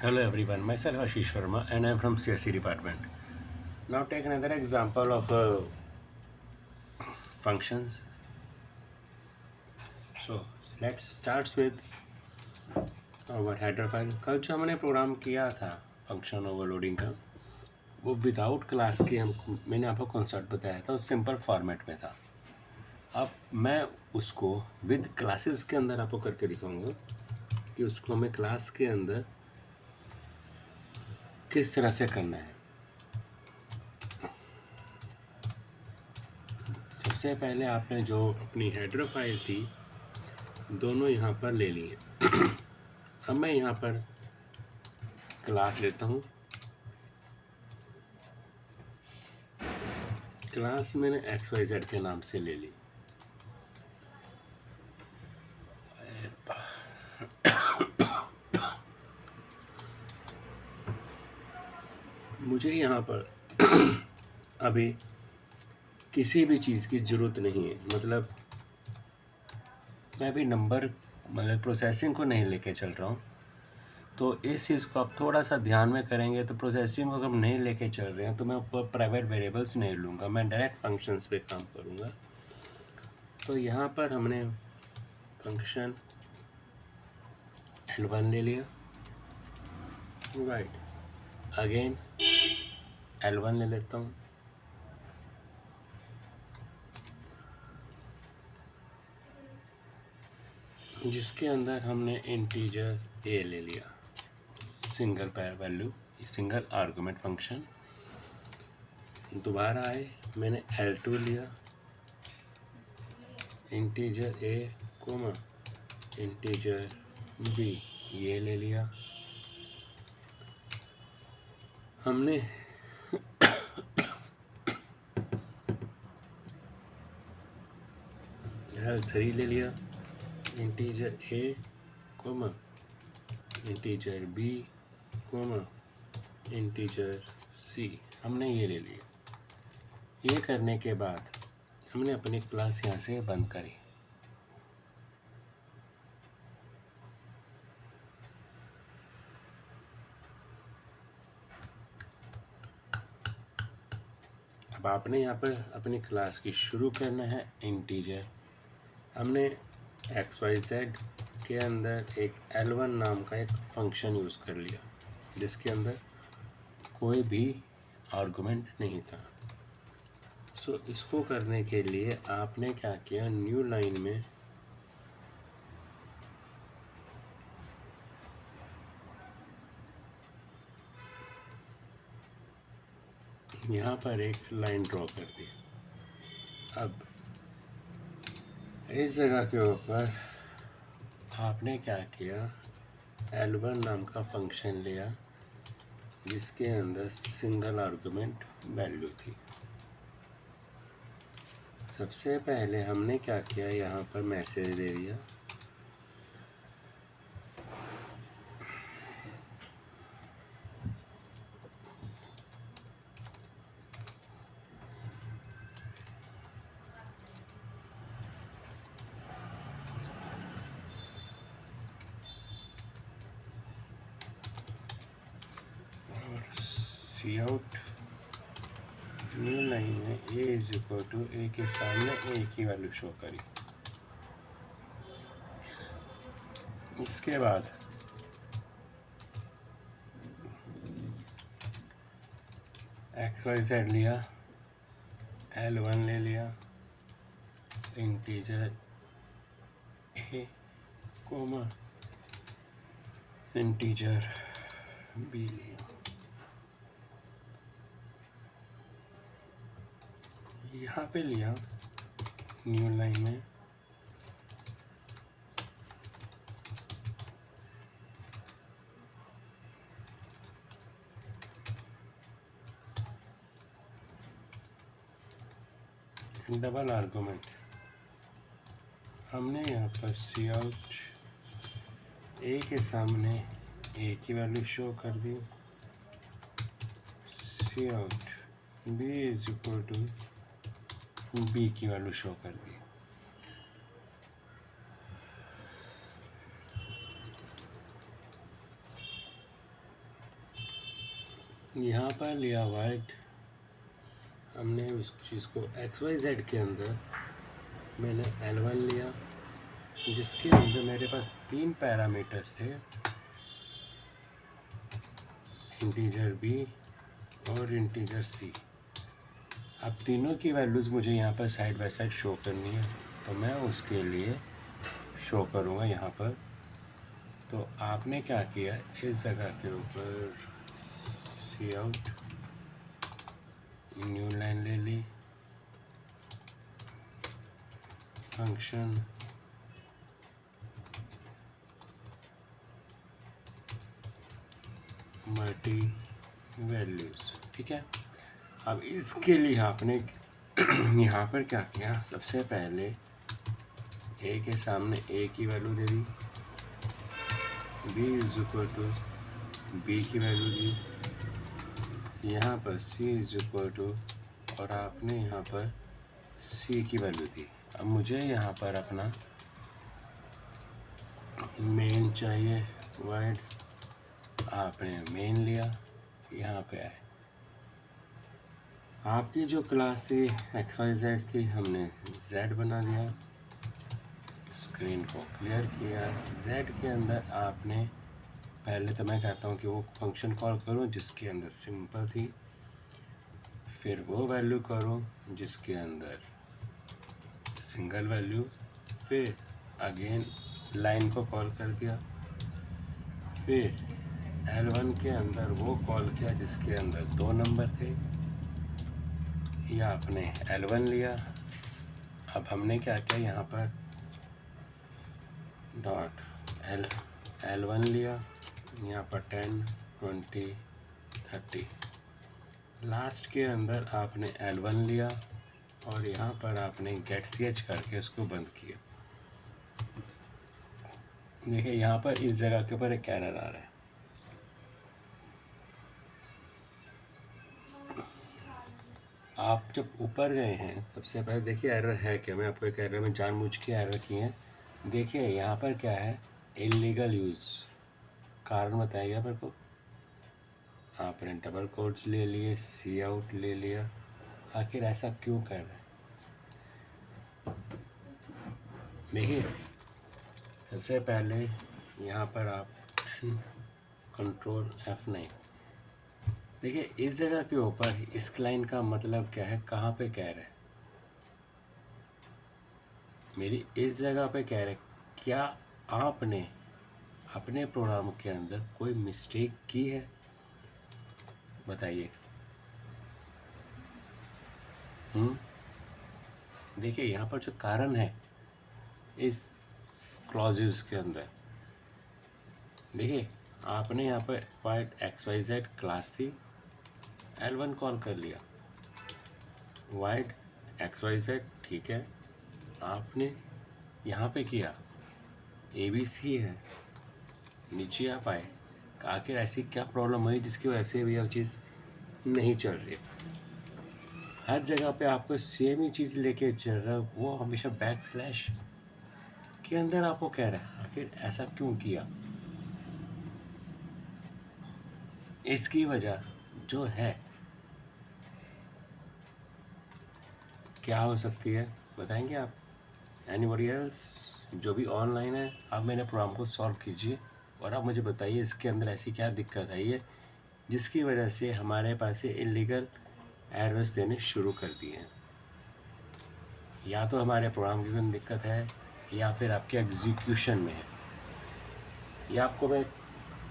Hello everyone, myself Ashish Sharma and I am from CSC department. Now take another example of functions. So let's start with our header file. कल जो हमने programme किया था function overloading का, वो without class के मैंने आपको कॉन्सेप्ट बताया था, वो सिंपल फॉर्मेट में था। अब मैं उसको विद क्लासेस के अंदर आपको करके दिखाऊंगा कि उसको हमें क्लास के अंदर किस तरह से करना है। सबसे पहले आपने जो अपनी हेडर फाइल थी दोनों यहाँ पर ले लिए। अब मैं यहाँ पर क्लास लेता हूँ। क्लास मैंने XYZ के नाम से ले ली। मुझे यहाँ पर अभी किसी भी चीज़ की ज़रूरत नहीं है, मतलब मैं अभी नंबर मतलब प्रोसेसिंग को नहीं लेके चल रहा हूँ। तो इस चीज़ को आप थोड़ा सा ध्यान में करेंगे तो प्रोसेसिंग को अगर हम नहीं लेके चल रहे हैं तो मैं ऊपर प्राइवेट वेरिएबल्स नहीं लूँगा, मैं डायरेक्ट फंक्शंस पे काम करूँगा। तो यहाँ पर हमने फंक्शन L1 ले लिया, राइट। अगेन L1 ले लेता हूँ, जिसके अंदर हमने इंटीजर a ले लिया, सिंगल पैर वैल्यू, सिंगल आर्गुमेंट फंक्शन। दोबारा आए, मैंने L2 लिया, integer a comma integer b ये ले लिया। हमने L3 ले लिया, integer a comma integer b comma integer c, हमने ये ले लिया। ये करने के बाद हमने अपनी क्लास यहाँ से बंद करी। अब आपने यहाँ पर अपनी क्लास की शुरू करना है इंटीजर। हमने XYZ के अंदर एक L1 नाम का एक फंक्शन यूज़ कर लिया जिसके अंदर कोई भी आर्गुमेंट नहीं था। सो इसको करने के लिए आपने क्या किया, न्यू लाइन में यहाँ पर एक लाइन ड्रॉ कर दी। अब इस जगह के ऊपर आपने क्या किया, L1 नाम का फंक्शन लिया जिसके अंदर सिंगल आर्गुमेंट वैल्यू थी। सबसे पहले हमने क्या किया, यहाँ पर मैसेज दे दिया, सी आउट न्यू लाइन में a is equal to a के सामने a की वैल्यू शो करी। इसके बाद XYZ लिया, L1 ले लिया, integer a comma integer b लिया। यहाँ पे लिया न्यू लाइन में डबल आर्गुमेंट, हमने यहाँ पर सी आउट ए के सामने ए की वैल्यू शो कर दी, c out b is equal to b की वैल्यू शो कर दी। यहाँ पर लिया वाइड, हमने उस चीज़ को XYZ के अंदर मैंने L1 लिया, जिसके अंदर मेरे पास 3 पैरामीटर्स थे, इंटीजर B और इंटीजर C। अब तीनों की वैल्यूज़ मुझे यहाँ पर साइड बाय साइड शो करनी है, तो मैं उसके लिए शो करूँगा यहाँ पर। तो आपने क्या किया, इस जगह के ऊपर सी आउट न्यू लाइन ले ली, फंक्शन मल्टी वैल्यूज़, ठीक है। अब इसके लिए आपने यहाँ पर क्या किया, सबसे पहले ए के सामने ए की वैल्यू दे दी, b is equal to b की वैल्यू दी, यहाँ पर सी इज इक्वल टू, और आपने यहाँ पर सी की वैल्यू दी। अब मुझे यहाँ पर अपना मेन चाहिए वाइड, आपने मेन लिया, यहाँ पे आए। आपकी जो क्लास थी XYZ थी, हमने Z बना दिया, स्क्रीन को क्लियर किया। Z के अंदर आपने पहले तो मैं कहता हूँ कि वो फंक्शन कॉल करो जिसके अंदर सिंपल थी, फिर वो वैल्यू करो जिसके अंदर सिंगल वैल्यू, फिर अगेन लाइन को कॉल कर दिया, फिर L1 के अंदर वो कॉल किया जिसके अंदर 2 नंबर थे, या आपने L1 लिया। अब हमने क्या किया, यहाँ पर डॉट L1 लिया, यहाँ पर 10 20 30, लास्ट के अंदर आपने L1 लिया और यहाँ पर आपने गेट ch करके उसको बंद किया। देखिए यहाँ पर इस जगह के ऊपर एक एरर आ रहा है। आप जब ऊपर गए हैं, सबसे पहले देखिए एरर है क्या। मैं आपको एक एरर में जानबूझ के एरर किए हैं। देखिए यहाँ पर क्या है, इलीगल यूज़, कारण बताइए मेरे को। आपने डबल कोट्स ले लिए, सी आउट ले लिया, आखिर ऐसा क्यों कर रहे हैं? देखिए सबसे पहले यहाँ पर आप कंट्रोल F9, देखिए इस जगह के ऊपर इस लाइन का मतलब क्या है, कहाँ पे कह रहे हैं, मेरी इस जगह पे कह रहे, क्या आपने अपने प्रोग्राम के अंदर कोई मिस्टेक की है, बताइए। देखिए यहाँ पर जो कारण है इस क्लॉजेस के अंदर, देखिए आपने यहाँ पर वाइड XYZ क्लास थी, L1 कॉल कर लिया, वाइड XYZ, ठीक है। आपने यहाँ पे किया ABC है, नीचे आप आए, आखिर ऐसी क्या प्रॉब्लम हुई जिसकी वजह से भी यह चीज़ नहीं चल रही। हर जगह पे आपको सेम ही चीज़ लेके चल रहा है, वो हमेशा बैक स्लैश के अंदर आपको कह रहा है, आखिर ऐसा क्यों किया। इसकी वजह जो है क्या हो सकती है, बताएंगे आप? एनीबॉडी एल्स जो भी ऑनलाइन है, आप मेरे प्रोग्राम को सॉल्व कीजिए और आप मुझे बताइए इसके अंदर ऐसी क्या दिक्कत आई है जिसकी वजह से हमारे पास ये इलीगल एरर्स देने शुरू कर दिए हैं। या तो हमारे प्रोग्राम की कोई दिक्कत है, या फिर आपके एग्जीक्यूशन में है, या आपको मैं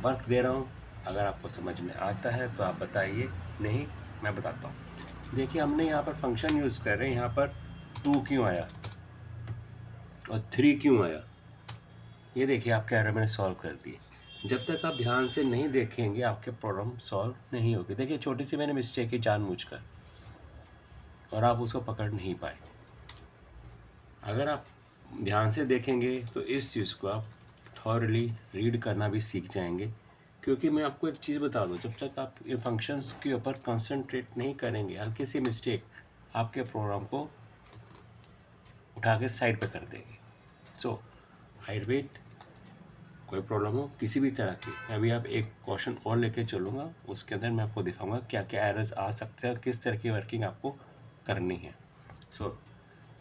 वर्क दे रहा हूँ, अगर आपको समझ में आता है तो आप बताइए, नहीं मैं बताता हूँ। देखिए हमने यहाँ पर फंक्शन यूज़ कर रहे हैं, यहाँ पर 2 क्यों आया और 3 क्यों आया, ये देखिए आपके एरर मैंने सॉल्व कर दिए। जब तक आप ध्यान से नहीं देखेंगे आपके प्रॉब्लम सॉल्व नहीं होगी। देखिए छोटी सी मैंने मिस्टेक की जानबूझकर, और आप उसको पकड़ नहीं पाए। अगर आप ध्यान से देखेंगे तो इस चीज़ को आप थॉरली रीड करना भी सीख जाएंगे। क्योंकि मैं आपको एक चीज़ बता दूं, जब तक आप इन फंक्शंस के ऊपर कंसंट्रेट नहीं करेंगे, हल्की सी मिस्टेक आपके प्रोग्राम को उठा के साइड पे कर देगी। सो आई रिपीट, कोई प्रॉब्लम हो किसी भी तरह की, अभी आप एक क्वेश्चन और लेके चलूँगा, उसके अंदर मैं आपको दिखाऊंगा क्या क्या एरर्स आ सकते हैं और किस तरह की वर्किंग आपको करनी है. So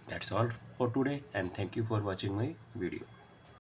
that's all for today and thank you for watching my video.